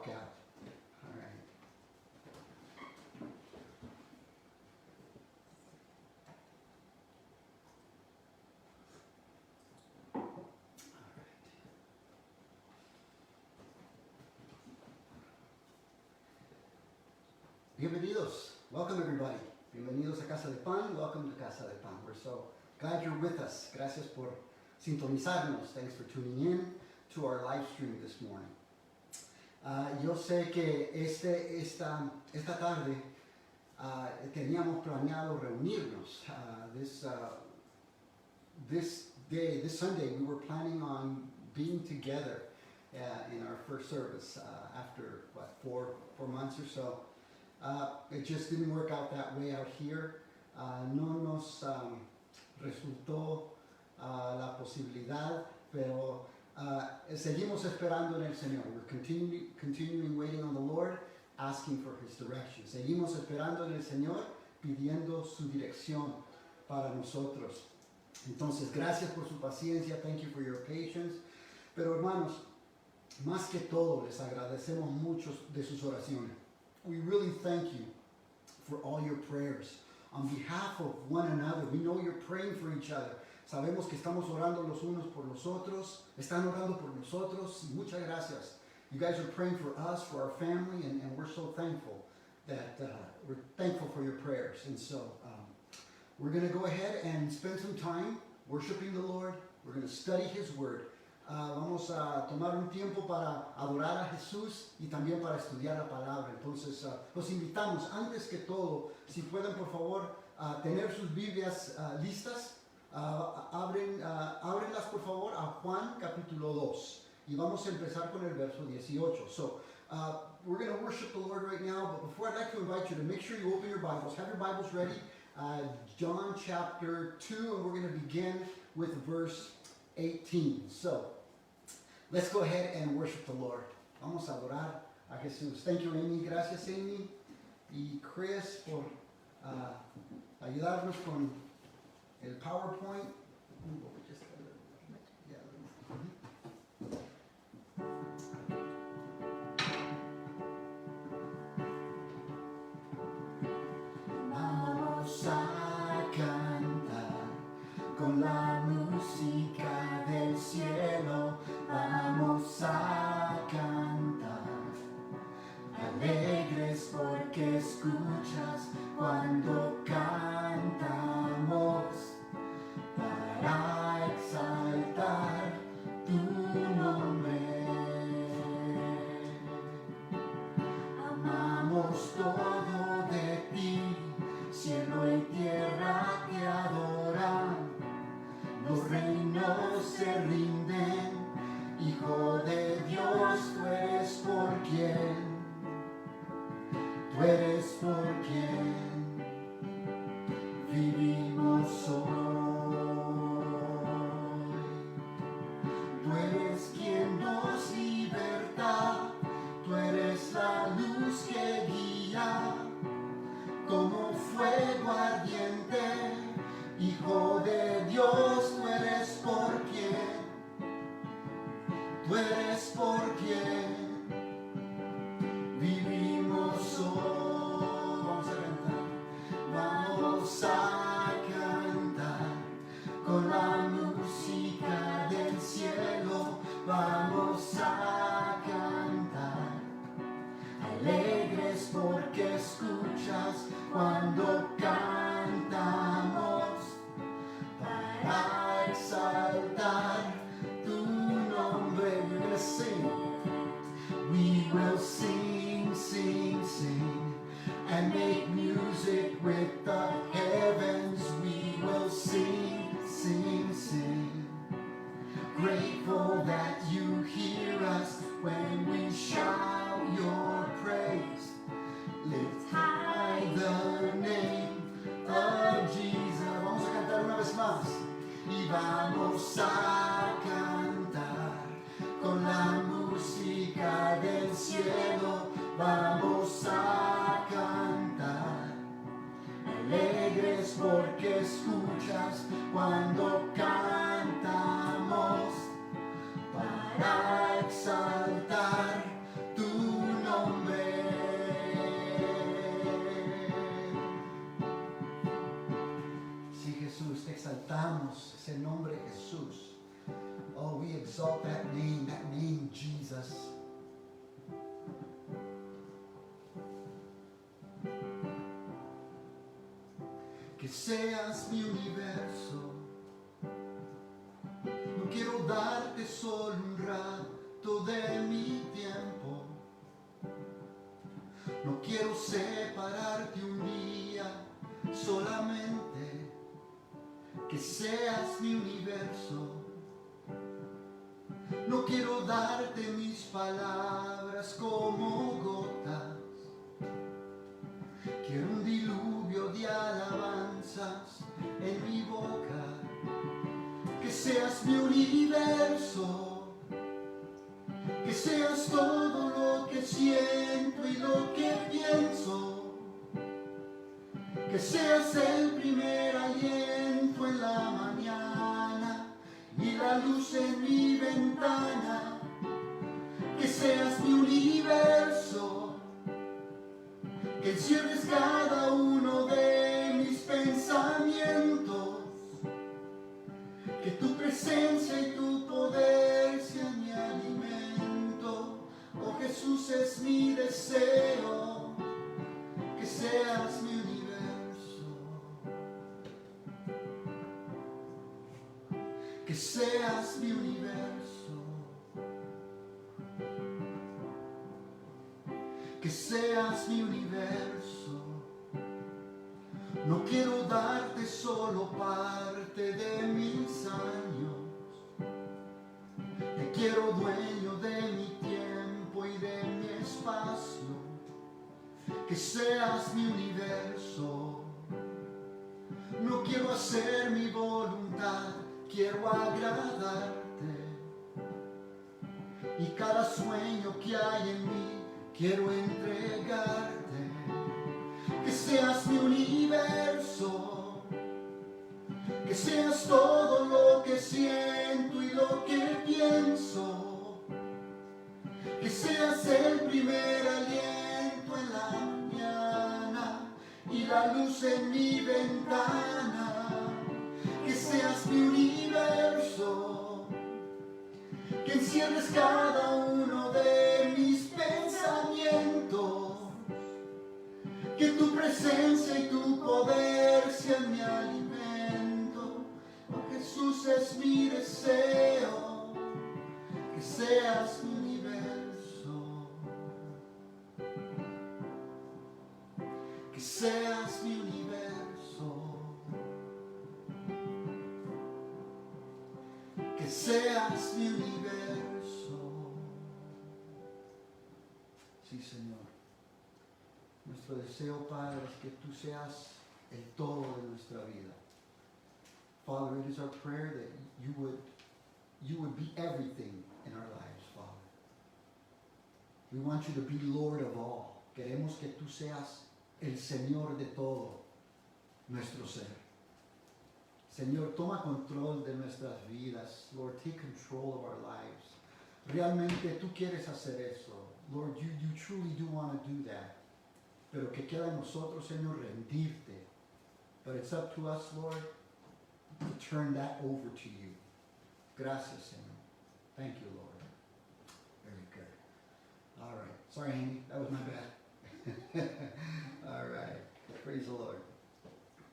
walk out. All right. Bienvenidos. Welcome everybody. Bienvenidos a Casa de Pan. Welcome to Casa de Pan. We're so glad you're with us. Gracias por sintonizarnos. Thanks for tuning in to our live stream this morning. Yo sé que esta tarde teníamos planeado reunirnos. This Sunday, we were planning on being together in our first service after, 4 months or so. It just didn't work out that way out here. No nos resultó la posibilidad, pero seguimos esperando en el Señor. We're continuing waiting on the Lord, asking for His direction. Seguimos esperando en el Señor, pidiendo su dirección para nosotros. Entonces, gracias por su paciencia. Thank you for your patience. Pero hermanos, más que todo, les agradecemos mucho de sus oraciones. We really thank you for all your prayers. On behalf of one another, we know you're praying for each other. Sabemos que estamos orando los unos por los otros. Están orando por nosotros. Muchas gracias. You guys are praying for us, for our family, and we're so thankful that we're thankful for your prayers. And so we're going to go ahead and spend some time worshiping the Lord. We're going to study His Word. Vamos a tomar un tiempo para adorar a Jesús y también para estudiar la palabra. Entonces, los invitamos, antes que todo, si pueden por favor tener sus Biblias listas, ábrenlas por favor a Juan capítulo 2 y vamos a empezar con el verso 18. So, we're going to worship the Lord right now, but before I'd like to invite you to make sure you open your Bibles, have your Bibles ready. John chapter 2, and we're going to begin with verse 18. So, let's go ahead and worship the Lord. Vamos a adorar a Jesús. Thank you, Amy. Gracias, Amy. Y Chris por ayudarnos con el PowerPoint. Vamos a cantar con la música del cielo. Vamos a cantar, alegres porque escuchas cuando cantamos, para exaltar tu nombre. Amamos todo de ti, cielo y tierra te adoran, los reinos se rinden. Hijo de Dios, tú eres por quien, vivimos hoy. Tú eres quien nos liberta, tú eres la luz que guía, como fuego ardiente. Hijo de Dios, tú eres por quien, vivimos hoy. Vamos a cantar con la música del cielo. Vamos a cantar, alegres porque escuchas cuando cantamos, para exaltar tu nombre. We're gonna sing. We will sing, sing, sing, and make music with the heavens. We will sing, sing, sing. Grateful that you hear us when we shout your praise. Lift high the name of Jesus. Vamos a cantar una vez más. Y vamos a cantar con la música del cielo. Vamos a cantar, alegres porque adoramos ese nombre Jesús. Oh, we exalt that name Jesus. Que seas mi universo. No quiero darte solo un rato de mi tiempo. No quiero separarte un día solamente. Que seas mi universo. No quiero darte mis palabras como gotas. Quiero un diluvio de alabanzas en mi boca. Que seas mi universo. Que seas todo lo que siento y lo que pienso. Que seas el primer aliento en la mañana y la luz en mi ventana. Que seas mi universo. Que encierres cada uno de mis pensamientos. Que tu presencia y tu poder sean mi alimento. Oh Jesús, es mi deseo. Que seas mi universo. Que seas mi universo. Que seas mi universo. No quiero darte solo parte de mis años. Te quiero dueño de mi tiempo y de mi espacio. Que seas mi universo. No quiero hacer mi voluntad, quiero agradarte. Y cada sueño que hay en mí quiero entregarte. Que seas mi universo. Que seas todo lo que siento y lo que pienso. Que seas el primer aliento en la mañana y la luz en mi ventana. Que seas mi universo. Que encierres cada uno de mis pensamientos. Que tu presencia y tu poder sean mi alimento. Oh Jesús, es mi deseo. Que seas mi universo. Que seas mi universo. Que seas mi universo. Sí, Señor. Nuestro deseo, Padre, es que tú seas el todo de nuestra vida. Father, it is our prayer that you would be everything in our lives, Father. We want you to be Lord of all. Queremos que tú seas el Señor de todo nuestro ser. Señor, toma control de nuestras vidas. Lord, take control of our lives. Realmente tú quieres hacer eso. Lord, you truly do want to do that. Pero que queda en nosotros, Señor, rendirte. But it's up to us, Lord, to turn that over to you. Gracias, Señor. Thank you, Lord. Very good. All right. Sorry, Amy. That was my bad. All right. Praise the Lord.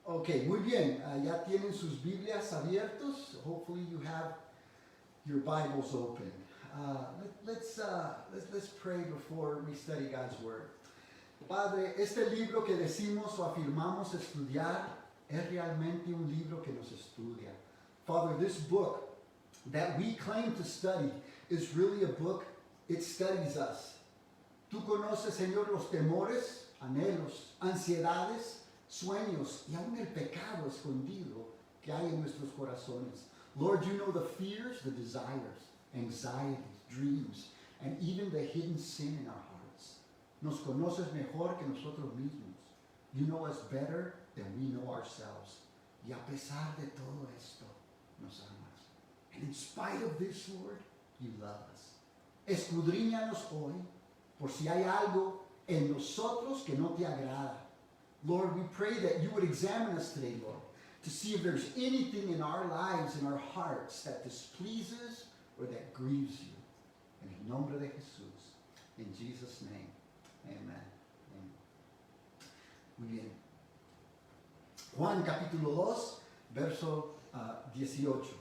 Okay, muy bien. Ya tienen sus Biblias abiertos. Hopefully you have your Bibles open. Let's pray before we study God's Word. Padre, este libro que decimos o afirmamos estudiar es realmente un libro que nos estudia. Father, this book that we claim to study is really a book, it studies us. Tú conoces, Señor, los temores, anhelos, ansiedades, sueños y aún el pecado escondido que hay en nuestros corazones. Lord, you know the fears, the desires, anxieties, dreams, and even the hidden sin in our hearts. Nos conoces mejor que nosotros mismos. You know us better than we know ourselves. Y a pesar de todo esto, nos amas. And in spite of this, Lord, you love us. Escudriñanos hoy por si hay algo en nosotros que no te agrada. Lord, we pray that you would examine us today, Lord. to see if there's anything in our lives, in our hearts, that displeases or that grieves you. En el nombre de Jesús. In Jesus' name. Amen. Amen. Muy bien. Juan capítulo 2, verso 18.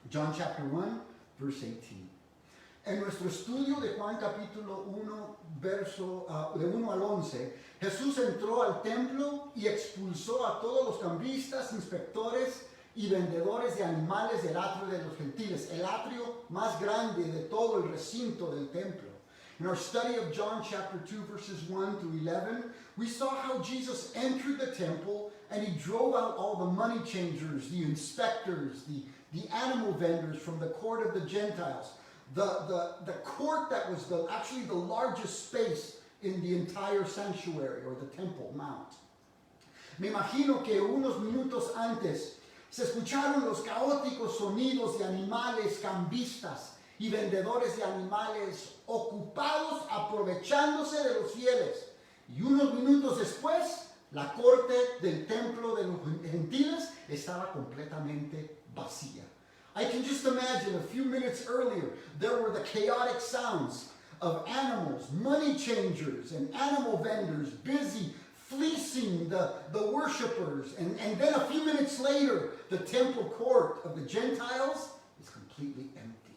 John chapter 1, verse 18. En nuestro estudio de Juan capítulo 1, verso de 1 al 11, Jesús entró al templo y expulsó a todos los cambistas, inspectores y vendedores de animales del atrio de los gentiles, el atrio más grande de todo el recinto del templo. In our study of John chapter 2, verses 1 through 11, we saw how Jesus entered the temple and he drove out all the money changers, the inspectors, the animal vendors from the court of the Gentiles. The court that was actually the largest space in the entire sanctuary or the temple mount. Me imagino que unos minutos antes se escucharon los caóticos sonidos de animales cambistas y vendedores de animales ocupados aprovechándose de los fieles. Y unos minutos después, la corte del templo de los gentiles estaba completamente vacía. I can just imagine a few minutes earlier, there were the chaotic sounds of animals, money changers, and animal vendors busy fleecing the worshipers. And then a few minutes later, the temple court of the Gentiles is completely empty.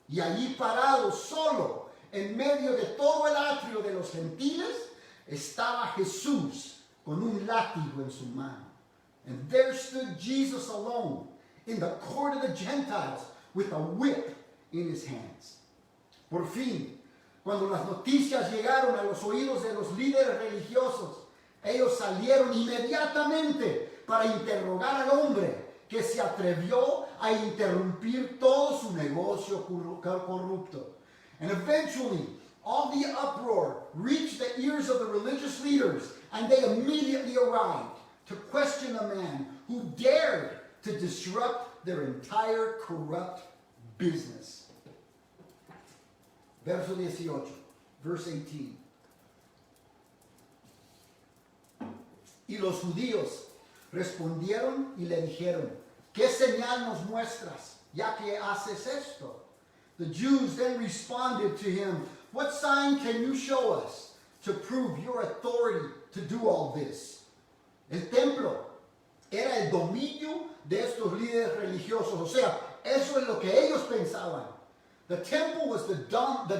Y allí parado, solo, en medio de todo el atrio de los gentiles, estaba Jesús con un látigo en su mano. And there stood Jesus alone in the court of the Gentiles with a whip in his hands. Por fin, cuando las noticias llegaron a los oídos de los líderes religiosos, ellos salieron inmediatamente para interrogar al hombre que se atrevió a interrumpir todo su negocio corrupto. And eventually, all the uproar reached the ears of the religious leaders, and they immediately arrived to question a man who dared to disrupt their entire corrupt business. Verso 18, verse 18. Y los judíos respondieron y le dijeron, ¿qué señal nos muestras, ya que haces esto? The Jews then responded to him, what sign can you show us to prove your authority to do all this? El templo era el dominio de estos líderes religiosos. O sea, eso es lo que ellos pensaban. The temple was the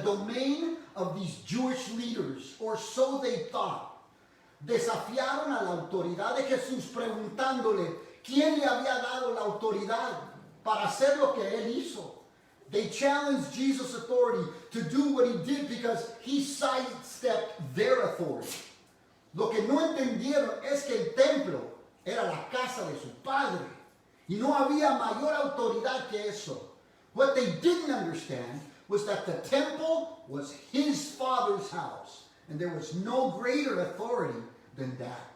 domain of these Jewish leaders, or so they thought. Desafiaron a la autoridad de Jesús preguntándole quién le había dado la autoridad para hacer lo que él hizo. They challenged Jesus' authority to do what he did because he sidestepped their authority. Lo que no entendieron es que el templo era la casa de su padre y no había mayor autoridad que eso. What they didn't understand was that the temple was his father's house, and there was no greater authority than that.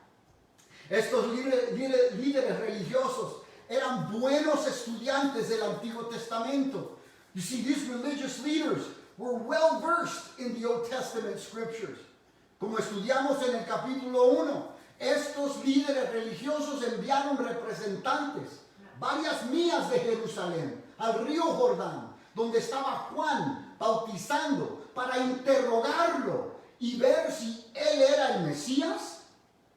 Estos líderes religiosos eran buenos estudiantes del Antiguo Testamento. You see, these religious leaders were well versed in the Old Testament scriptures. Como estudiamos en el capítulo 1, estos líderes religiosos enviaron representantes, varias millas de Jerusalén, al río Jordán, donde estaba Juan bautizando, para interrogarlo y ver si él era el Mesías,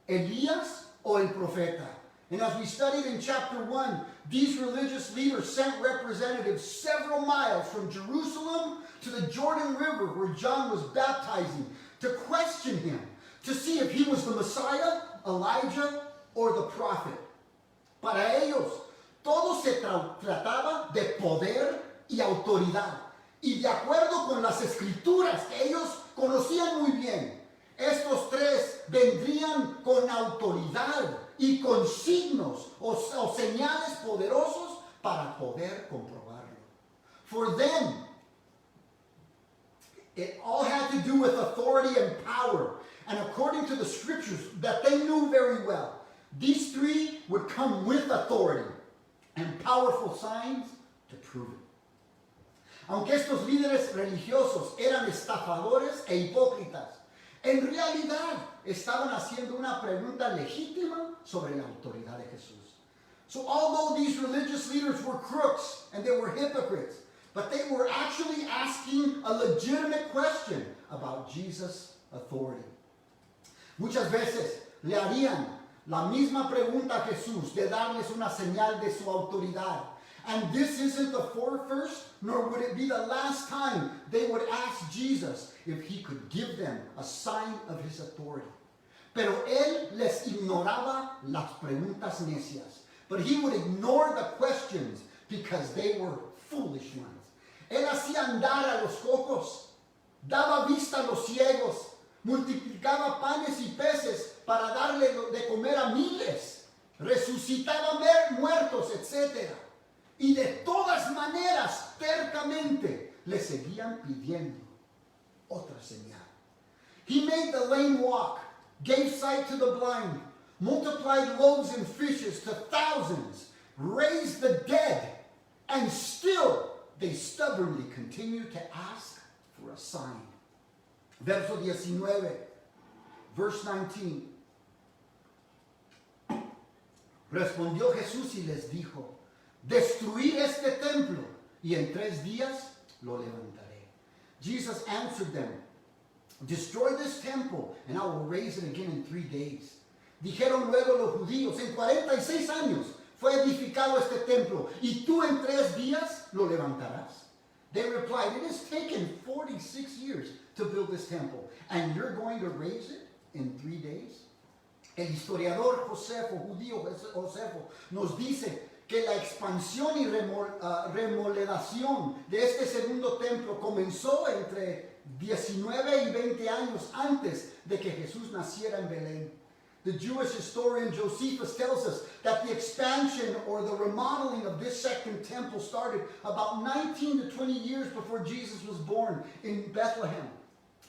Elías o el profeta. And as we studied in chapter 1, these religious leaders sent representatives several miles from Jerusalem to the Jordan River where John was baptizing to question him, to see if he was the Messiah, Elijah, or the prophet. Para ellos, todo se trataba de poder y autoridad. Y de acuerdo con las escrituras que ellos conocían muy bien, estos tres vendrían con autoridad y con signos o señales poderosos para poder comprobarlo. For them, it all had to do with authority and power. And according to the scriptures that they knew very well, these three would come with authority and powerful signs to prove it. Aunque estos líderes religiosos eran estafadores e hipócritas, En realidad, estaban haciendo una pregunta legítima sobre la autoridad de Jesús. So although these religious leaders were crooks and they were hypocrites, but they were actually asking a legitimate question about Jesus' authority. Muchas veces le harían la misma pregunta a Jesús de darles una señal de su autoridad. And this isn't the first, nor would it be the last time they would ask Jesus if he could give them a sign of his authority. Pero él les ignoraba las preguntas necias. But he would ignore the questions because they were foolish ones. Él hacía andar a los cojos, daba vista a los ciegos, multiplicaba panes y peces para darle de comer a miles, resucitaba muertos, etc. Y de todas maneras, tercamente, le seguían pidiendo otra señal. He made the lame walk, gave sight to the blind, multiplied loaves and fishes to thousands, raised the dead, and still they stubbornly continued to ask for a sign. Verso 19, verse 19. Respondió Jesús y les dijo, destruid este templo y en 3 días lo levantaré. Jesus answered them, destroy this temple and I will raise it again in 3 days. Dijeron luego los judíos, en 46 años fue edificado este templo y tú en 3 días lo levantarás. They replied, it has taken 46 years to build this temple and you're going to raise it in 3 days. El historiador judío Josefo, nos dice que la expansión y remodelación de este segundo templo comenzó entre 19 y 20 años antes de que Jesús naciera en Belén. The Jewish historian Josephus tells us that the expansion or the remodeling of this second temple started about 19 to 20 years before Jesus was born in Bethlehem.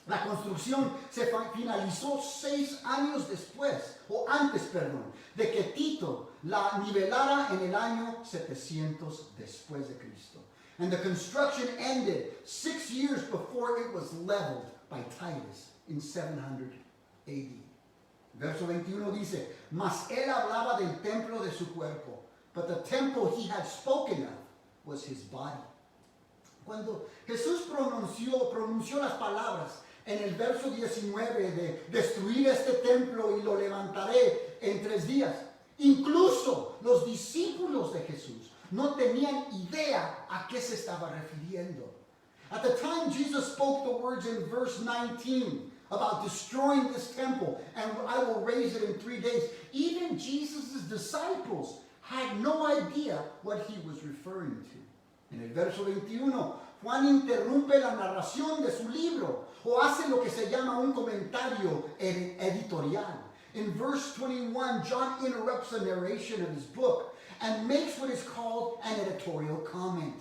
La construcción se finalizó 6 años después, o antes, perdón, de que Tito la nivelara en el año 700 después de Cristo. And the construction ended 6 years before it was leveled by Titus in 700 AD. Verso 21 dice, mas él hablaba del templo de su cuerpo, but the temple he had spoken of was his body. Cuando Jesús pronunció las palabras en el verso 19 de destruir este templo y lo levantaré en 3 días, incluso los discípulos de Jesús no tenían idea a qué se estaba refiriendo. At the time Jesus spoke the words in verse 19 about destroying this temple and I will raise it in 3 days, even Jesus' disciples had no idea what he was referring to. En el verso 21, Juan interrumpe la narración de su libro o hace lo que se llama un comentario editorial. In verse 21, John interrupts the narration of his book and makes what is called an editorial comment.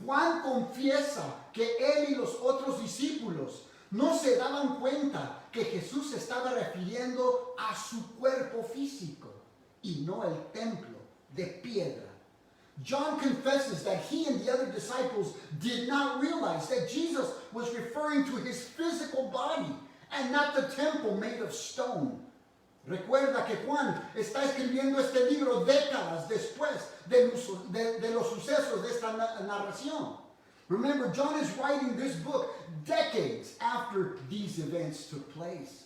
Juan confiesa que él y los otros discípulos no se daban cuenta que Jesús se estaba refiriendo a su cuerpo físico y no el templo de piedra. John confesses that he and the other disciples did not realize that Jesus was referring to his physical body and not the temple made of stone. Recuerda que Juan está escribiendo este libro décadas después de los sucesos de esta narración. Remember, John is writing this book decades after these events took place.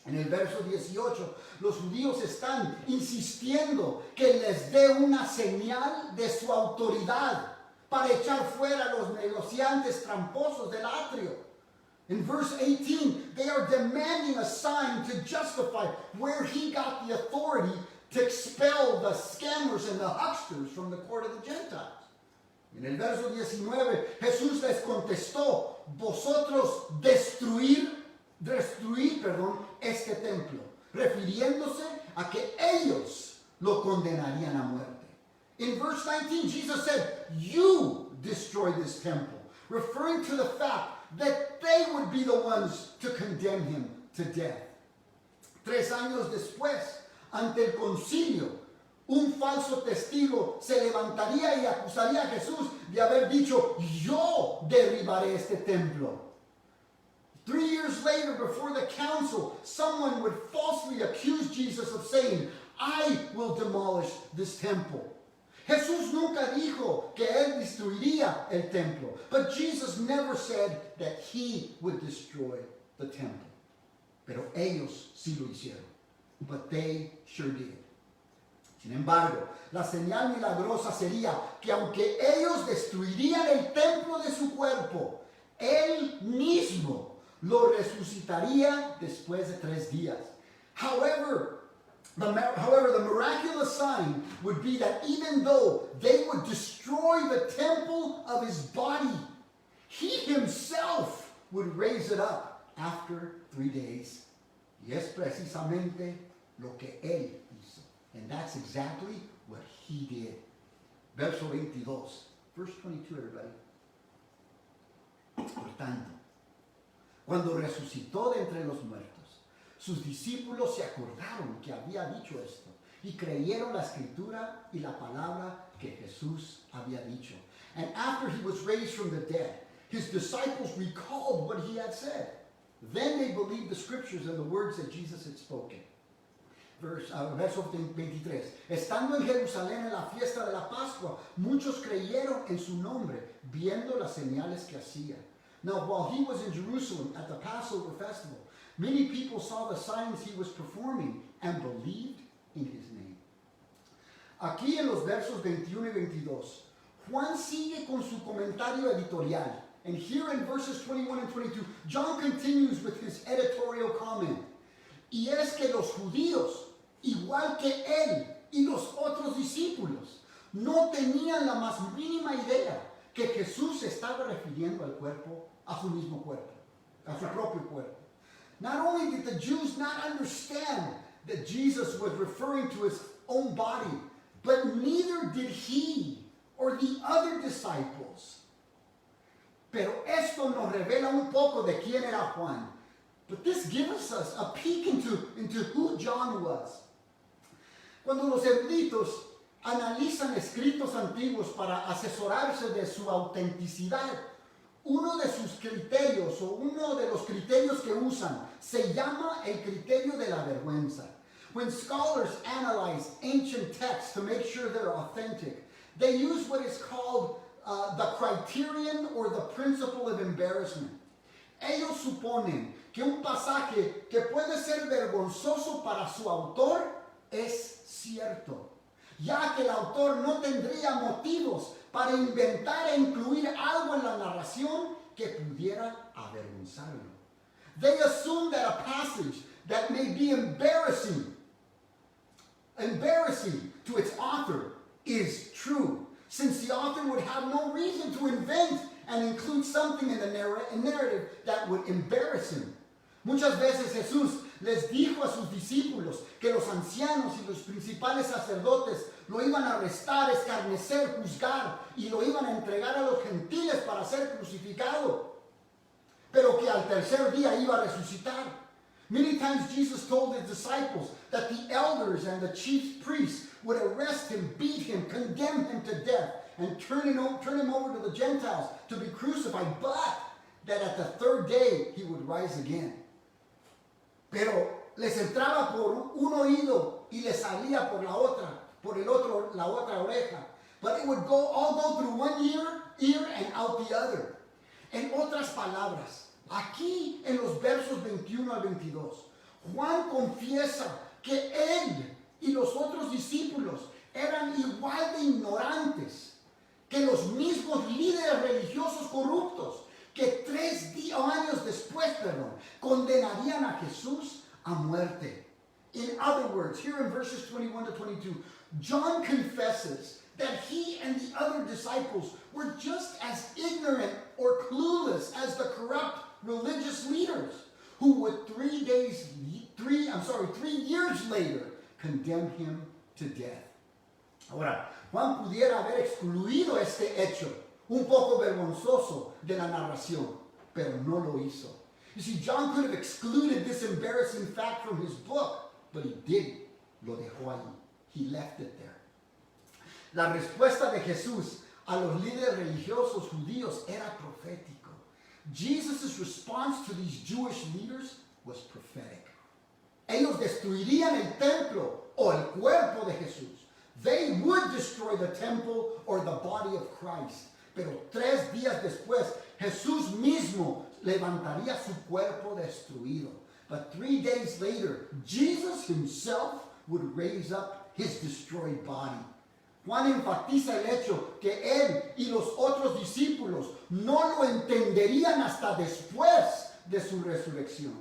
En el verso 18, los judíos están insistiendo que les dé una señal de su autoridad para echar fuera a los negociantes tramposos del atrio. In verse 18, they are demanding a sign to justify where he got the authority to expel the scammers and the hucksters from the court of the Gentiles. En el verso 19, Jesús les contestó, vosotros destruid este templo, refiriéndose a que ellos lo condenarían a muerte. In verse 19, Jesus said, you destroy this temple, referring to the fact that they would be the ones to condemn him to death. 3 años después, ante el concilio, un falso testigo se levantaría y acusaría a Jesús de haber dicho, yo derribaré este templo. 3 years later, before the council, someone would falsely accuse Jesus of saying, I will demolish this temple. Jesús nunca dijo que él destruiría el templo. But Jesus never said that he would destroy the temple. Pero ellos sí lo hicieron. But they sure did. Sin embargo, la señal milagrosa sería que aunque ellos destruirían el templo de su cuerpo, él mismo lo resucitaría después de 3 días. However, the miraculous sign would be that even though they would destroy the temple of his body, he himself would raise it up after 3 days. Y es precisamente lo que él hizo. And that's exactly what he did. Verso 22. Verse 22, everybody. Por tanto, cuando resucitó de entre los muertos, sus discípulos se acordaron que había dicho esto y creyeron la escritura y la palabra que Jesús había dicho. And after he was raised from the dead, his disciples recalled what he had said. Then they believed the scriptures and the words that Jesus had spoken. Verso 23. Estando en Jerusalén en la fiesta de la Pascua, muchos creyeron en su nombre, viendo las señales que hacía. Now, while he was in Jerusalem at the Passover festival, many people saw the signs he was performing and believed in his name. Aquí en los versos 21 y 22, Juan sigue con su comentario editorial. And here in verses 21 and 22, John continues with his editorial comment. Y es que los judíos, igual que él y los otros discípulos, no tenían la más mínima idea que Jesús se estaba refiriendo al cuerpo, a su mismo cuerpo, a su propio cuerpo. Not only did the Jews not understand that Jesus was referring to his own body, but neither did he or the other disciples. Pero esto nos revela un poco de quién era Juan. But this gives us a peek into who John was. Cuando los eruditos analizan escritos antiguos para asesorarse de su autenticidad, uno de sus criterios o uno de los criterios que usan se llama el criterio de la vergüenza. When scholars analyze ancient texts to make sure they're authentic, they use what is called the criterion or the principle of embarrassment. Ellos suponen que un pasaje que puede ser vergonzoso para su autor es cierto, ya que el autor no tendría motivos para inventar e incluir algo en la narración que pudiera avergonzarlo. They assume that a passage that may be embarrassing to its author is true, since the author would have no reason to invent and include something in the narrative that would embarrass him. Muchas veces Jesús les dijo a sus discípulos que los ancianos y los principales sacerdotes lo iban a arrestar, escarnecer, juzgar y lo iban a entregar a los gentiles para ser crucificado, pero que al tercer día iba a resucitar. Many times Jesus told his disciples that the elders and the chief priests would arrest him, beat him, condemn him to death, and turn him over to the Gentiles to be crucified, but that at the third day he would rise again. Pero les entraba por un oído y les salía por el otro, la otra oreja. But it would all go through one ear and out the other. En otras palabras, aquí en los versos 21 al 22, Juan confiesa que él y los otros discípulos eran igual de ignorantes que los mismos líderes religiosos corruptos que 3 años después, condenarían a Jesús a muerte. In other words, here in verses 21 to 22, John confesses that he and the other disciples were just as ignorant or clueless as the corrupt religious leaders who would 3 years later condemn him to death. Ahora, Juan pudiera haber excluido este hecho un poco vergonzoso de la narración, pero no lo hizo. You see, John could have excluded this embarrassing fact from his book, but he didn't. Lo dejó ahí. He left it there. La respuesta de Jesús a los líderes religiosos judíos era profético. Jesus' response to these Jewish leaders was prophetic. Ellos destruirían el templo o el cuerpo de Jesús. They would destroy the temple or the body of Christ. Pero 3 días después, Jesús mismo levantaría su cuerpo destruido. But 3 days later, Jesus himself would raise up his destroyed body. Juan enfatiza el hecho que él y los otros discípulos no lo entenderían hasta después de su resurrección.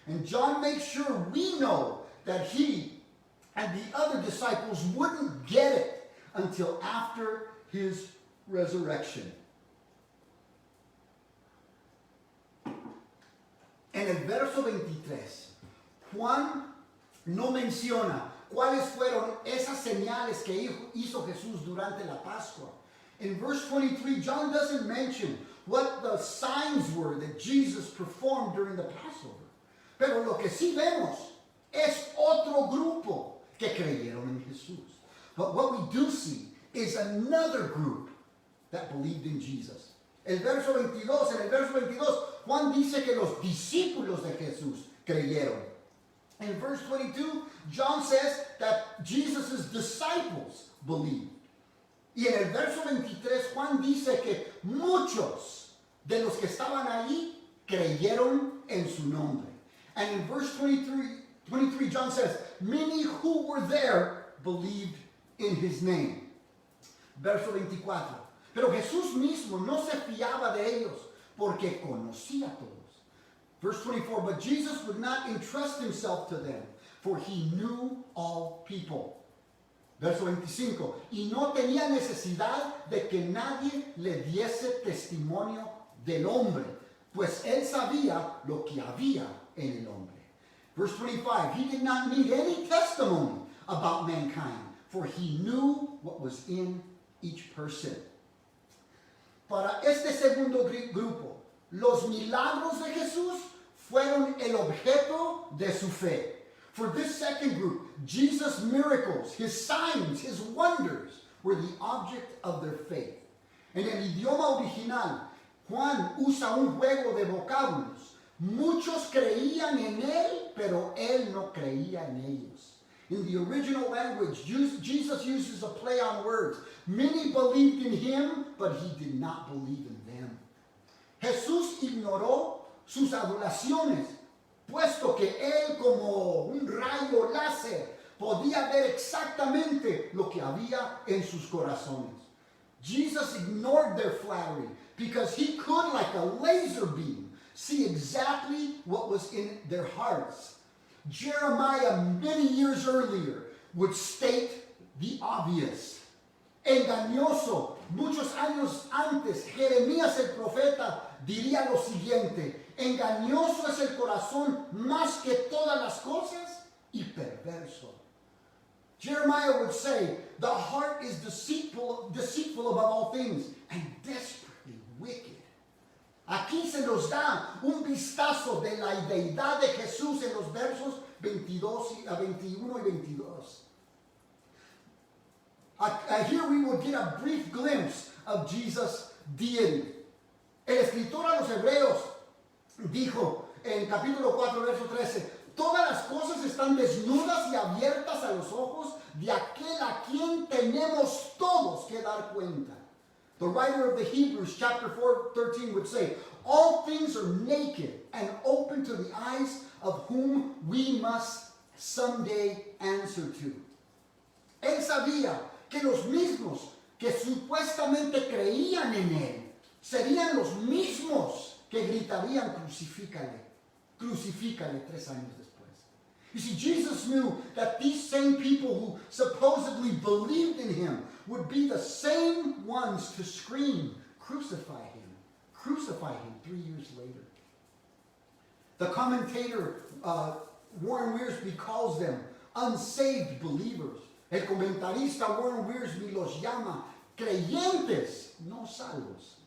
And John makes sure we know that he and the other disciples wouldn't get it until after his resurrection. En el verso 23, Juan no menciona cuáles fueron esas señales que hizo Jesús durante la Pascua. In verse 23, John doesn't mention what the signs were that Jesus performed during the Passover. Pero lo que sí vemos es otro grupo que creyeron en Jesús. But what we do see is another group that believed in Jesus. En el verso 22, Juan dice que los discípulos de Jesús creyeron. In verse 22, John says that Jesus' disciples believed. Y en el verso 23, Juan dice que muchos de los que estaban allí creyeron en su nombre. And in verse 23, John says, many who were there believed in his name. Verso 24. Pero Jesús mismo no se fiaba de ellos porque conocía a todos. Verse 24, but Jesus would not entrust himself to them, for he knew all people. Verso 25, y no tenía necesidad de que nadie le diese testimonio del hombre, pues él sabía lo que había en el hombre. Verse 25, he did not need any testimony about mankind, for he knew what was in each person. Para este segundo grupo, los milagros de Jesús fueron el objeto de su fe. For this second group, Jesus' miracles, his signs, his wonders were the object of their faith. En el idioma original, Juan usa un juego de vocablos. Muchos creían en él, pero él no creía en ellos. In the original language, Jesus uses a play on words. Many believed in him, but he did not believe in them. Jesús ignoró sus adulaciones, puesto que él, como un rayo láser, podía ver exactamente lo que había en sus corazones. Jesus ignored their flattery because he could, like a laser beam, see exactly what was in their hearts. Jeremiah, many years earlier, would state the obvious. Engañoso, muchos años antes, Jeremías el profeta diría lo siguiente: engañoso es el corazón más que todas las cosas y perverso. Jeremiah would say, the heart is deceitful above all things and desperately wicked. Aquí se nos da un vistazo de la deidad de Jesús en los versos 21 y 22. Here we will get a brief glimpse of Jesus' deity. El escritor a los Hebreos dijo en capítulo 4, verso 13, todas las cosas están desnudas y abiertas a los ojos de aquel a quien tenemos todos que dar cuenta. The writer of the Hebrews, chapter 4:13, would say, all things are naked and open to the eyes of whom we must someday answer to. Él sabía que los mismos que supuestamente creían en él serían los mismos que gritarían crucifícale, crucifícale 3 años después. You see, Jesus knew that these same people who supposedly believed in him would be the same ones to scream, crucify him 3 years later. The commentator Warren Wiersbe calls them unsaved believers. El comentarista Warren Wiersbe los llama creyentes no salvos.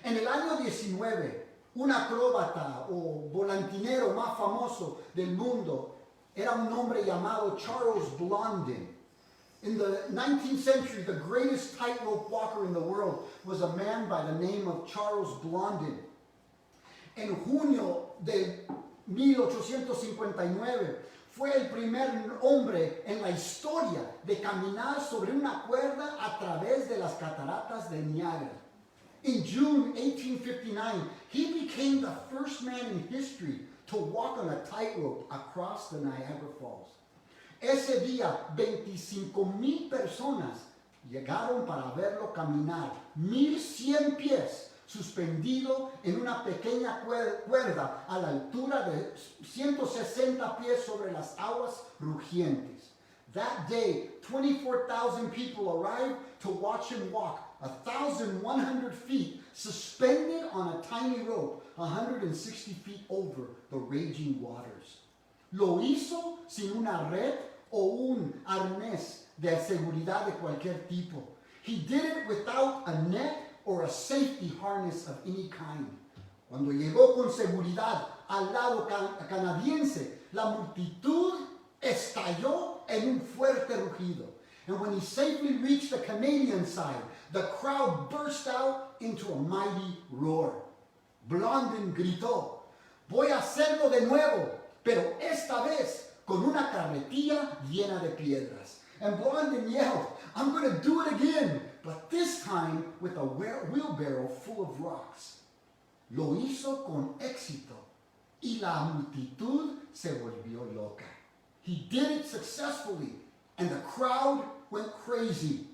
En el año 19, un acróbata o volantinero más famoso del mundo era un hombre llamado Charles Blondin. In the 19th century, the greatest tightrope walker in the world was a man by the name of Charles Blondin. En junio de 1859 fue el primer hombre en la historia de caminar sobre una cuerda a través de las cataratas de Niágara. In June 1859, he became the first man in history to walk on a tightrope across the Niagara Falls. Ese día, 25,000 personas llegaron para verlo caminar 1,100 pies suspendido en una pequeña cuerda a la altura de 160 pies sobre las aguas rugientes. That day, 24,000 people arrived to watch him walk 1,100 feet suspended on a tiny rope 160 feet over the raging waters. Lo hizo sin una red o un arnés de seguridad de cualquier tipo. He did it without a net or a safety harness of any kind. Cuando llegó con seguridad al lado canadiense, la multitud estalló en un fuerte rugido. And when he safely reached the Canadian side, the crowd burst out into a mighty roar. Blondin gritó, voy a hacerlo de nuevo, pero esta vez con una carretilla llena de piedras. And Blondin yelled, I'm going to do it again, but this time with a wheelbarrow full of rocks. Lo hizo con éxito y la multitud se volvió loca. He did it successfully and the crowd went crazy.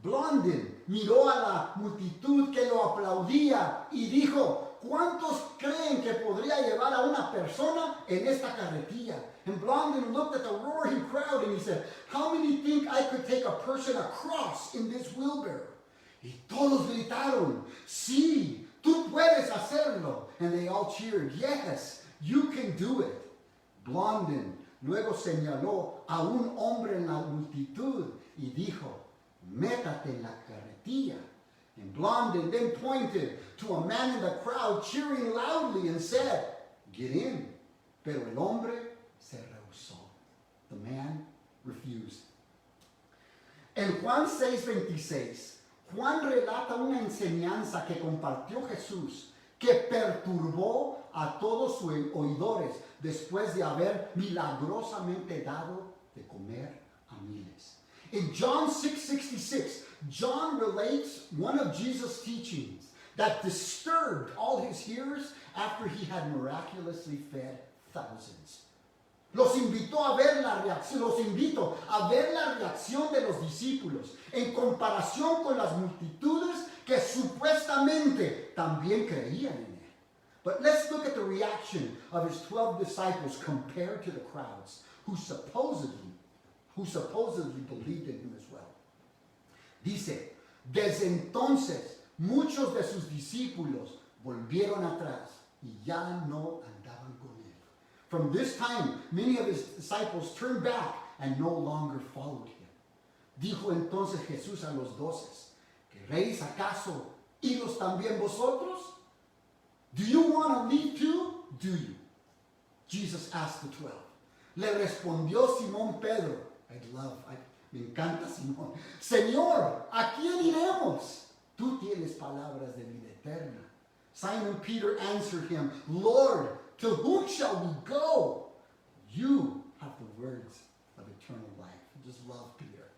Blondin miró a la multitud que lo aplaudía y dijo, ¿cuántos creen que podría llevar a una persona en esta carretilla? And Blondin looked at the roaring crowd and he said, how many think I could take a person across in this wheelbarrow? Y todos gritaron, sí, tú puedes hacerlo. And they all cheered, yes, you can do it. Blondin luego señaló a un hombre en la multitud y dijo, métate en la carretilla. And Blondin then pointed to a man in the crowd cheering loudly and said, get in. Pero el hombre se rehusó. The man refused. En Juan 6:26, Juan relata una enseñanza que compartió Jesús que perturbó a todos sus oidores después de haber milagrosamente dado de comer a miles. In John 6:66, John relates one of Jesus' teachings that disturbed all his hearers after he had miraculously fed thousands. Los invito a ver la reacción de los discípulos en comparación con las multitudes que supuestamente también creían en él. But let's look at the reaction of his 12 disciples compared to the crowds who supposedly believed in him as well. Dice, desde entonces muchos de sus discípulos volvieron atrás y ya no andaban con él. From this time, many of his disciples turned back and no longer followed him. Dijo entonces Jesús a los 12, ¿queréis acaso iros también vosotros? Do you want to leave too? Do you? Jesus asked the 12. Le respondió Simón Pedro. Me encanta Simón. Señor, ¿a quién iremos? Tú tienes palabras de vida eterna. Simon Peter answered him, Lord, to whom shall we go? You have the words of eternal life. I just love Peter.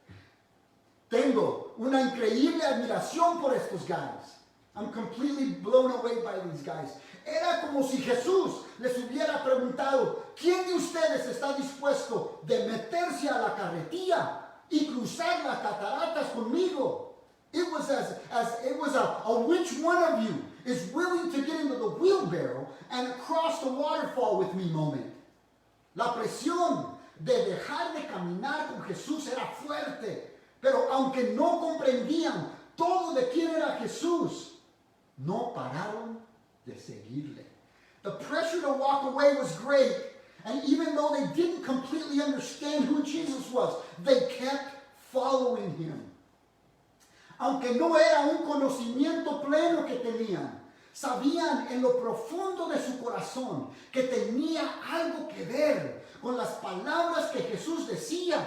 Tengo una increíble admiración por estos guys. I'm completely blown away by these guys. Era como si Jesús les hubiera preguntado, ¿quién de ustedes está dispuesto de meterse a la carretilla y cruzar las cataratas conmigo? It was a which one of you is willing to get into the wheelbarrow and cross the waterfall with me moment. La presión de dejar de caminar con Jesús era fuerte, pero aunque no comprendían todo de quién era Jesús, no pararon de seguirle. The pressure to walk away was great, and even though they didn't completely understand who Jesus was, they kept following him. Aunque no era un conocimiento pleno que tenían, sabían en lo profundo de su corazón que tenía algo que ver con las palabras que Jesús decía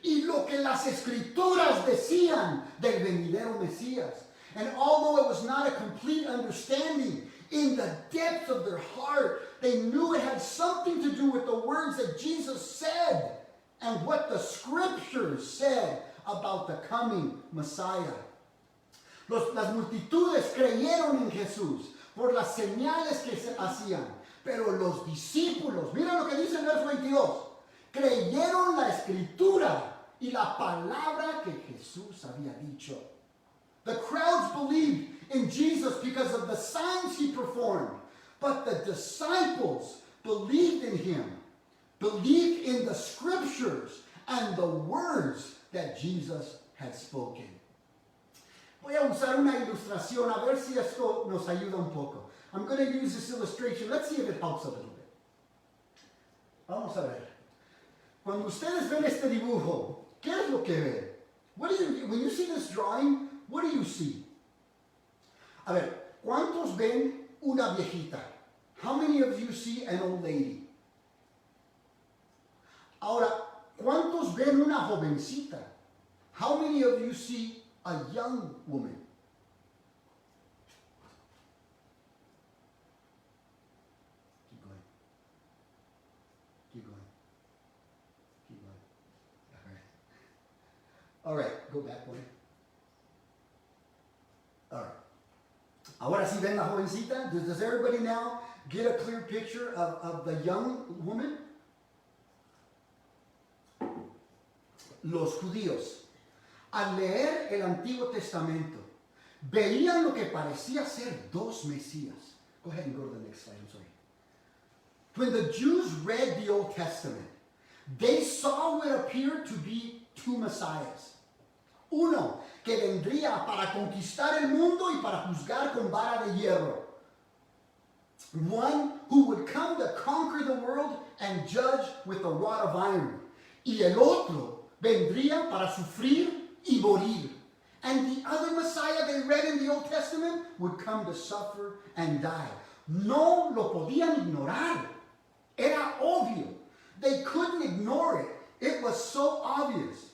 y lo que las escrituras decían del venidero Mesías. And although it was not a complete understanding, In the depths of their heart, they knew it had something to do with the words that Jesus said and what the scriptures said about the coming Messiah. Las multitudes creyeron en Jesús por las señales que se hacían, pero los discípulos, mira lo que dice el verso 22, creyeron la escritura y la palabra que Jesús había dicho. The crowds believed in Jesus because of the signs he performed, but the disciples believed in him, believed in the scriptures and the words that Jesus had spoken. Voy a usar una ilustración a ver si esto nos ayuda un poco. I'm going to use this illustration. Let's see if it helps a little bit. Vamos a ver. Cuando ustedes ven este dibujo, ¿qué es lo que ven? When you see this drawing, what do you see? A ver, ¿cuántos ven una viejita? How many of you see an old lady? Ahora, ¿cuántos ven una jovencita? How many of you see a young woman? Keep going. Keep going. Keep going. All right, go back one. All right. Ahora sí ven la jovencita? Does everybody now get a clear picture of the young woman? Los judíos, al leer el Antiguo Testamento, veían lo que parecía ser dos Mesías. Go ahead and go to the next slide, I'm sorry. When the Jews read the Old Testament, they saw what appeared to be two Messiahs. Uno que vendría para conquistar el mundo y para juzgar con vara de hierro. One who would come to conquer the world and judge with a rod of iron. Y el otro vendría para sufrir y morir. And the other Messiah they read in the Old Testament would come to suffer and die. No lo podían ignorar. Era obvio. They couldn't ignore it. It was so obvious.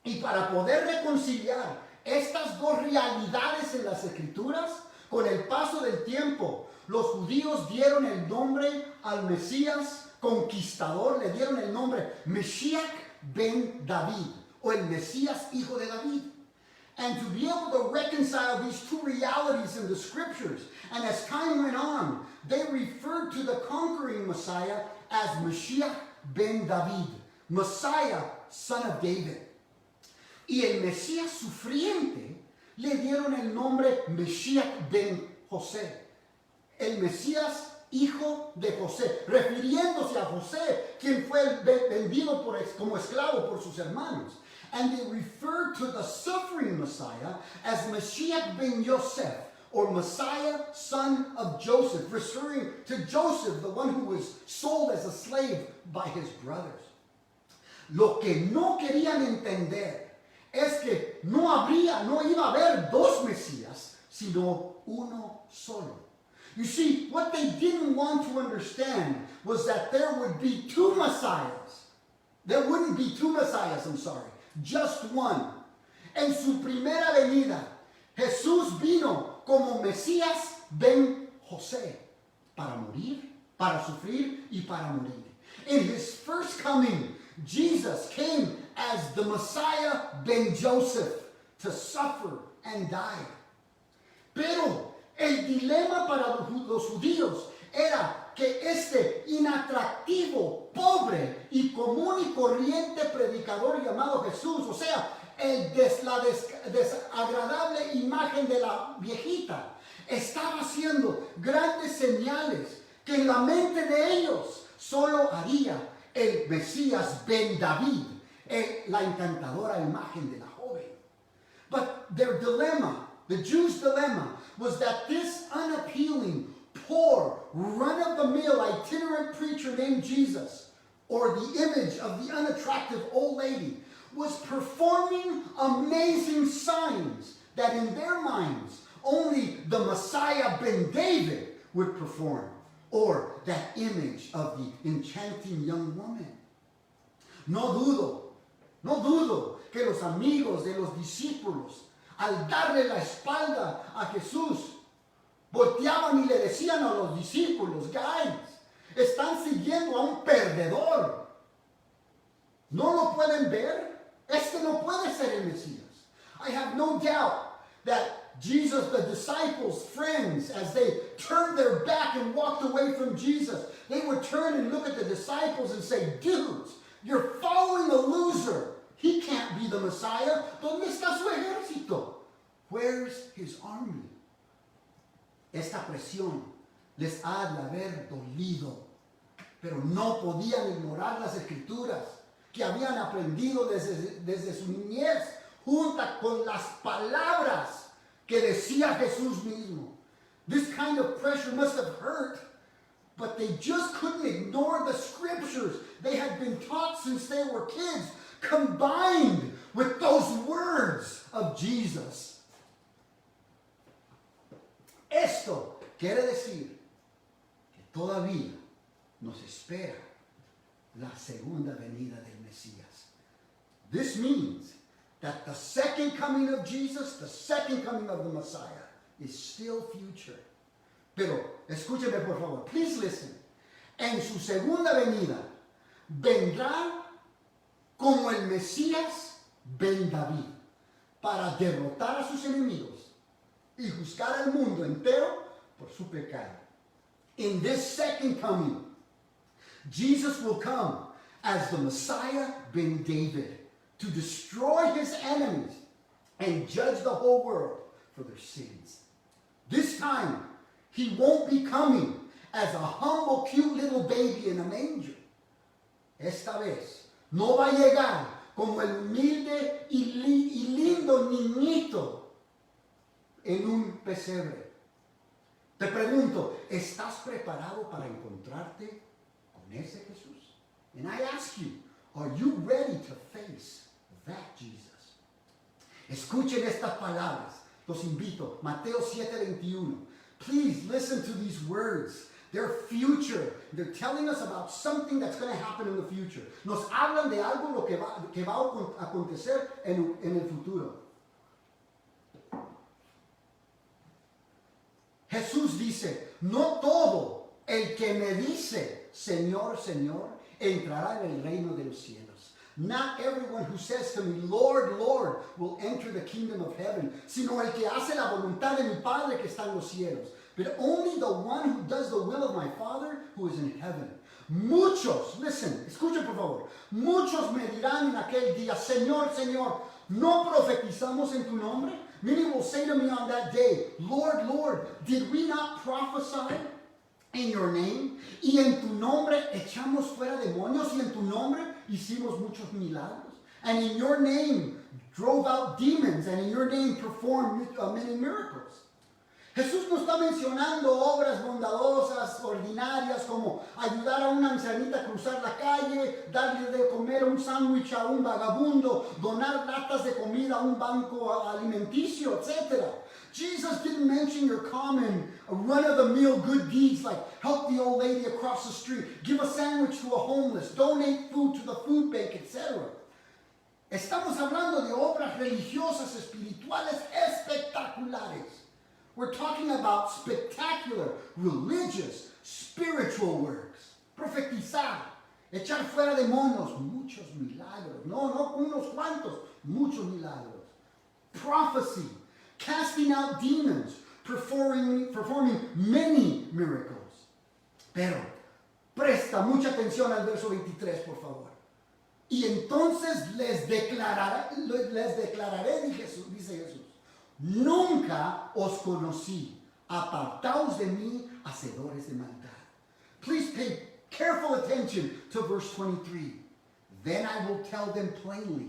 Y para poder reconciliar estas dos realidades en las Escrituras, con el paso del tiempo, los judíos dieron el nombre al Mesías conquistador, le dieron el nombre Mashiach ben David, o el Mesías hijo de David. And to be able to reconcile these two realities in the scriptures, and as time went on, they referred to the conquering Messiah as Mashiach ben David, Messiah, son of David. Y el Mesías sufriente le dieron el nombre Mashiach ben José, el Mesías hijo de José, refiriéndose a José, quien fue vendido como esclavo por sus hermanos. And they referred to the suffering Messiah as Mashiach ben Yosef, or Messiah, son of Joseph, referring to Joseph, the one who was sold as a slave by his brothers. Lo que no querían entender es que no iba a haber dos Mesías, sino uno solo. You see, what they didn't want to understand was that there would be two Messiahs. There wouldn't be two Messiahs, just one. En su primera venida, Jesús vino como Mesías ben José, para morir, para sufrir y para morir. In his first coming, Jesus came as the Messiah ben Joseph to suffer and die. Pero el dilema para los judíos era que este inatractivo, pobre y común y corriente predicador llamado Jesús, o sea, la desagradable imagen de la viejita, estaba haciendo grandes señales que en la mente de ellos solo haría el Mesías ben David, la encantadora imagen de la joven. But their dilemma, the Jews' dilemma, was that this unappealing, poor, run-of-the-mill itinerant preacher named Jesus, or the image of the unattractive old lady, was performing amazing signs that in their minds only the Messiah ben David would perform, or that image of the enchanting young woman. No dudo que los amigos de los discípulos, al darle la espalda a Jesús, volteaban y le decían a los discípulos, guys, están siguiendo a un perdedor. ¿No lo pueden ver? Este no puede ser el Mesías. I have no doubt that Jesus, the disciples, friends, as they turned their back and walked away from Jesus, they would turn and look at the disciples and say, dudes, you're following a loser. He can't be the Messiah. ¿Dónde está su ejército? Where's his army? Esta presión les ha de haber dolido, pero no podían ignorar las escrituras que habían aprendido desde su niñez, junta con las palabras que decía Jesús mismo. This kind of pressure must have hurt, but they just couldn't ignore the scriptures they had been taught since they were kids, combined with those words of Jesus. Esto quiere decir que todavía nos espera la segunda venida del Mesías. This means that the second coming of Jesus, the second coming of the Messiah, is still future. Pero escúcheme por favor, please listen. En su segunda venida vendrá como el Mesías Ben David para derrotar a sus enemigos y juzgar al mundo entero por su pecado. In this second coming, Jesus will come as the Messiah Ben David to destroy his enemies and judge the whole world for their sins. This time, he won't be coming as a humble, cute little baby in a manger. Esta vez, no va a llegar como el humilde y lindo niñito en un pesebre. Te pregunto, ¿estás preparado para encontrarte con ese Jesús? And I ask you, are you ready to face that Jesus? Escuchen estas palabras. Los invito. Mateo 7:21. Please listen to these words. They're future. They're telling us about something that's going to happen in the future. Nos hablan de algo lo que va a acontecer en el futuro. Jesús dice, no todo el que me dice, Señor, Señor, entrará en el reino de los cielos. Not everyone who says to me, Lord, Lord, will enter the kingdom of heaven, sino el que hace la voluntad de mi Padre que está en los cielos. But only the one who does the will of my Father who is in heaven. Muchos, listen, escuchen por favor, muchos me dirán en aquel día, Señor, Señor, ¿no profetizamos en tu nombre? Many will say to me on that day, Lord, Lord, did we not prophesy in your name? Y en tu nombre echamos fuera demonios y en tu nombre hicimos muchos milagros. And in your name drove out demons and in your name performed many miracles. Jesús no está mencionando obras bondadosas, ordinarias, como ayudar a una ancianita a cruzar la calle, darle de comer un sándwich a un vagabundo, donar latas de comida a un banco alimenticio, etc. Jesus didn't mention your common, run-of-the-mill good deeds like help the old lady across the street, give a sandwich to a homeless, donate food to the food bank, etc. Estamos hablando de obras religiosas, espirituales espectaculares. We're talking about spectacular, religious, spiritual works. Profetizar, echar fuera demonios, muchos milagros. No unos cuantos, muchos milagros. Prophecy, casting out demons, performing many miracles. Pero, presta mucha atención al verso 23, por favor. Y entonces les declararé, dice Jesús. Nunca os conocí. Apartaos de mí, hacedores de maldad. Please pay careful attention to verse 23. Then I will tell them plainly,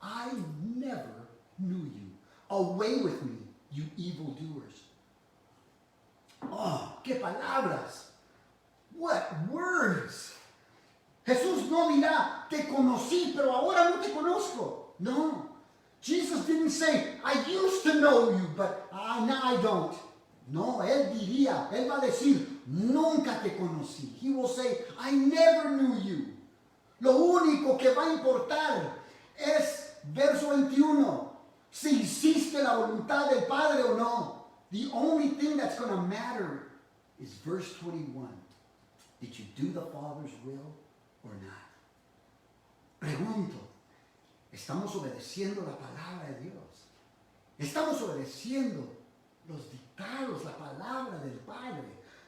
I never knew you. Away with me, you evildoers. Oh, qué palabras. What words. Jesús no dirá, te conocí, pero ahora no te conozco. No. Jesus didn't say, I used to know you, but now I don't. No, él va a decir, nunca te conocí. He will say, I never knew you. Lo único que va a importar es, verso 21, si hiciste la voluntad del Padre o no. The only thing that's going to matter is verse 21. Did you do the Father's will or not? Pregunto, ¿estamos obedeciendo la palabra de Dios? ¿Estamos obedeciendo los dictados, la palabra del Padre?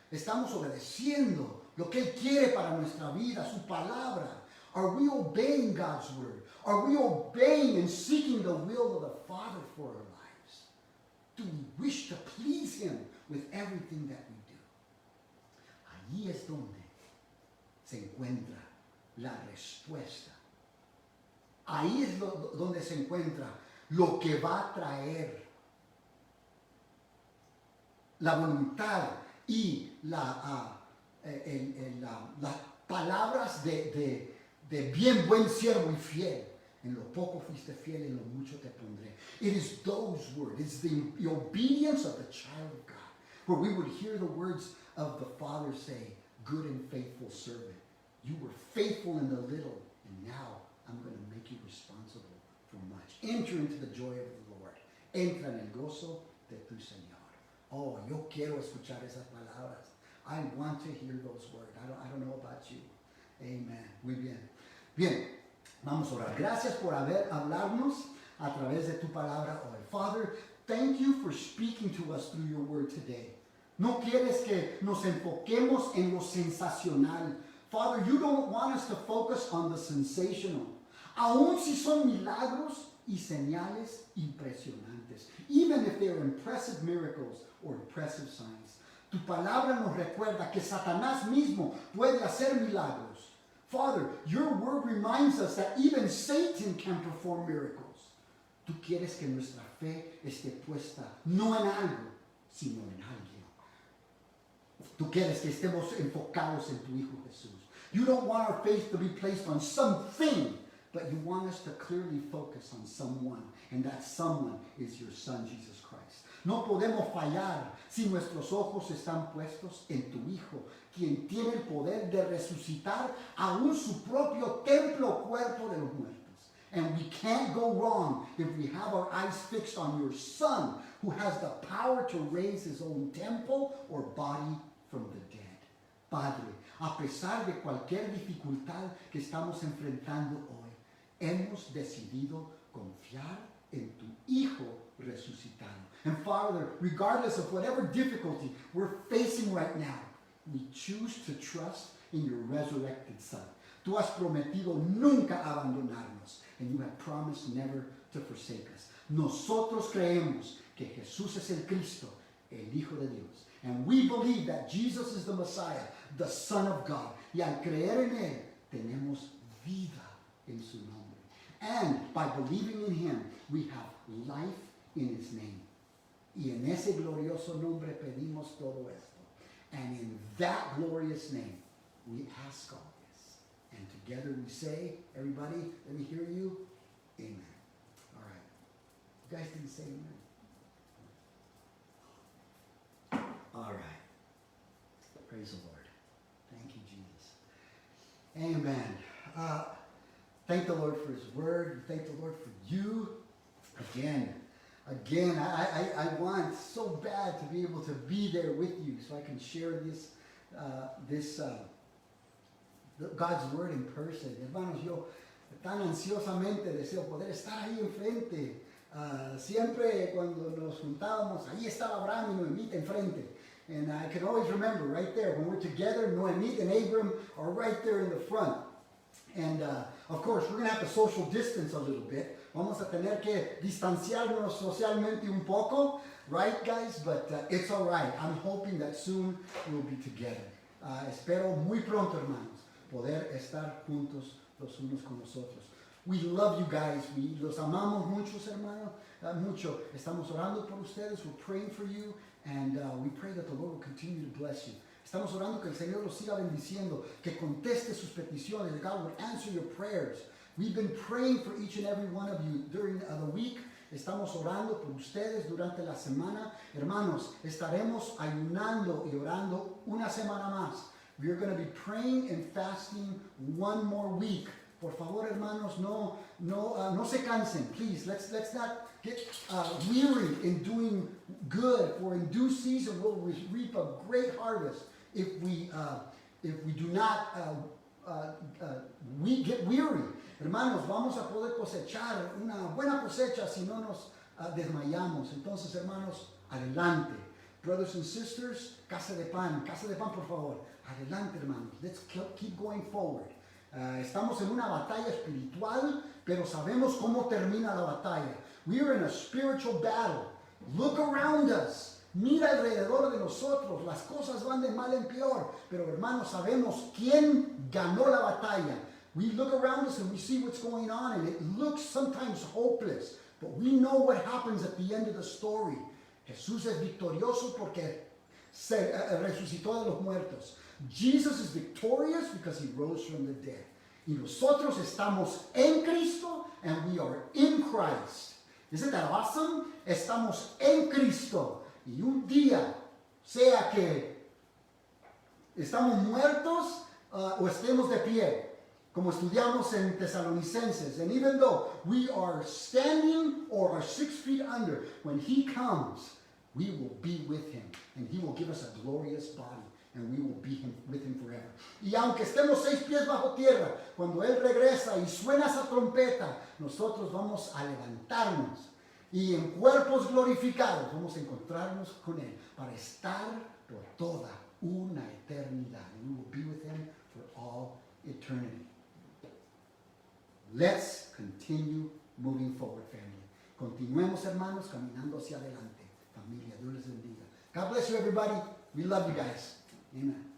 ¿Estamos obedeciendo lo que Él quiere para nuestra vida, su palabra? Are we obeying God's word? Are we obeying and seeking the will of the Father for our lives? Do we wish to please Him with everything that we do? Allí es donde se encuentra la respuesta. Ahí es donde se encuentra lo que va a traer la voluntad y las palabras de bien, buen siervo y fiel. En lo poco fuiste fiel, en lo mucho te pondré. It is those words. It's the obedience of the child of God, where we would hear the words of the Father say, good and faithful servant. You were faithful in the little, and now I'm going to make you responsible for much. Enter into the joy of the Lord. Entra en el gozo de tu Señor. Oh, yo quiero escuchar esas palabras. I want to hear those words. I don't know about you. Amen. Muy bien. Bien, vamos a orar. Gracias por hablarnos a través de tu palabra hoy. Father, thank you for speaking to us through your word today. No quieres que nos enfoquemos en lo sensacional. Father, you don't want us to focus on the sensational. Aun si son milagros y señales impresionantes. Even if they are impressive miracles or impressive signs. Tu palabra nos recuerda que Satanás mismo puede hacer milagros. Father, your word reminds us that even Satan can perform miracles. Tú quieres que nuestra fe esté puesta no en algo, sino en alguien. Tú quieres que estemos enfocados en tu Hijo Jesús. You don't want our faith to be placed on something, but you want us to clearly focus on someone, and that someone is your Son, Jesus Christ. No podemos fallar si nuestros ojos están puestos en tu Hijo, quien tiene el poder de resucitar aún su propio templo o cuerpo de los muertos. And we can't go wrong if we have our eyes fixed on your Son, who has the power to raise his own temple or body from the dead. Padre, a pesar de cualquier dificultad que estamos enfrentando hoy, hemos decidido confiar en tu Hijo resucitado. And Father, regardless of whatever difficulty we're facing right now, we choose to trust in your resurrected Son. Tú has prometido nunca abandonarnos, and you have promised never to forsake us. Nosotros creemos que Jesús es el Cristo, el Hijo de Dios. And we believe that Jesus is the Messiah, the Son of God. Y al creer en Él, tenemos vida en su nombre. And by believing in Him, we have life in His name. Y en ese glorioso nombre pedimos todo esto. And in that glorious name, we ask all this. And together we say, everybody, let me hear you, amen. All right. You guys didn't say amen. All right. Praise the Lord. Thank you, Jesus. Amen. Thank the Lord for His word. Thank the Lord for you. Again, I want so bad to be able to be there with you so I can share God's word in person. Hermanos, yo tan ansiosamente deseo poder estar ahí enfrente. Siempre cuando nos juntábamos, ahí estaba Abraham y Noemí enfrente. And I can always remember right there when we're together, Noemí and Abram are right there in the front. And of course, we're going to have to social distance a little bit. Vamos a tener que distanciarnos socialmente un poco, right, guys? But it's all right. I'm hoping that soon we'll be together. Espero muy pronto, hermanos, poder estar juntos los unos con los otros. We love you guys. We los amamos muchos, hermanos. Mucho. Estamos orando por ustedes. We're praying for you. And we pray that the Lord will continue to bless you. Estamos orando que el Señor los siga bendiciendo, que conteste sus peticiones, that God would answer your prayers. We've been praying for each and every one of you during the week. Estamos orando por ustedes durante la semana. Hermanos, estaremos ayunando y orando una semana más. We are going to be praying and fasting one more week Por favor, hermanos, no se cansen. Please, let's not get weary in doing good, for in due season we'll reap a great harvest if we do not we get weary. Hermanos, vamos a poder cosechar una buena cosecha si no nos desmayamos. Entonces, hermanos, adelante. Brothers and sisters, casa de pan, por favor. Adelante, hermanos. Let's keep going forward. Estamos en una batalla espiritual, pero sabemos cómo termina la batalla. We are in a spiritual battle. Look around us. Mira alrededor de nosotros. Las cosas van de mal en peor. Pero hermanos, sabemos quién ganó la batalla. We look around us and we see what's going on, and it looks sometimes hopeless. But we know what happens at the end of the story. Jesús es victorioso porque se resucitó de los muertos. Jesus is victorious because he rose from the dead. Y nosotros estamos en Cristo, and we are in Christ. Isn't that awesome? Estamos en Cristo. Y un día, sea que estamos muertos o estemos de pie, como estudiamos en Tesalonicenses, and even though we are standing or are 6 feet under, when he comes, we will be with him, and he will give us a glorious body, and we will be with him forever. Y aunque estemos 6 pies bajo tierra, cuando él regresa y suena esa trompeta, nosotros vamos a levantarnos y en cuerpos glorificados vamos a encontrarnos con él para estar por toda una eternidad. And we will be with him for all eternity. Let's continue moving forward, family. Continuemos, hermanos, caminando hacia adelante. Familia, Dios les bendiga. God bless you, everybody. We love you guys. Amen.